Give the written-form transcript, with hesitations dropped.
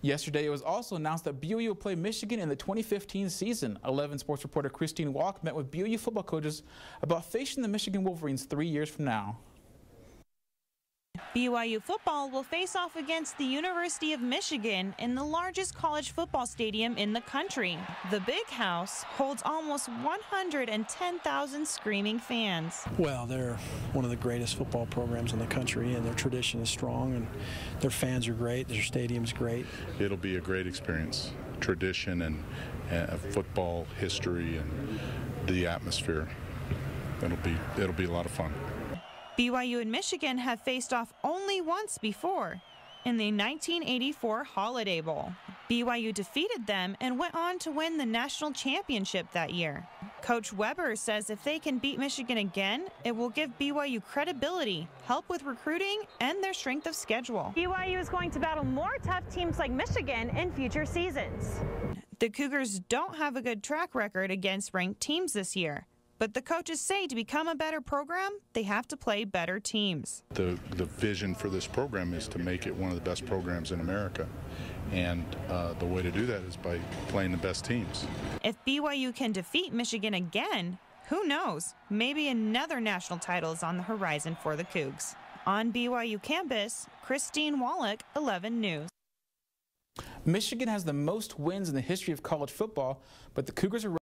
Yesterday, it was also announced that BYU will play Michigan in the 2015 season. 11 Sports reporter Christine Walk met with BYU football coaches about facing the Michigan Wolverines 3 years from now. BYU football will face off against the University of Michigan in the largest college football stadium in the country. The Big House holds almost 110,000 screaming fans. Well, they're one of the greatest football programs in the country, and their tradition is strong, and their fans are great, their stadium's great. It'll be a great experience. Tradition and football history and the atmosphere. It'll be a lot of fun. BYU and Michigan have faced off only once before, in the 1984 Holiday Bowl. BYU defeated them and went on to win the national championship that year. Coach Weber says if they can beat Michigan again, it will give BYU credibility, help with recruiting, and their strength of schedule. BYU is going to battle more tough teams like Michigan in future seasons. The Cougars don't have a good track record against ranked teams this year. But the coaches say to become a better program, they have to play better teams. The vision for this program is to make it one of the best programs in America. And the way to do that is by playing the best teams. If BYU can defeat Michigan again, who knows? Maybe another national title is on the horizon for the Cougs. On BYU campus, Christine Wallach, 11 News. Michigan has the most wins in the history of college football, but the Cougars are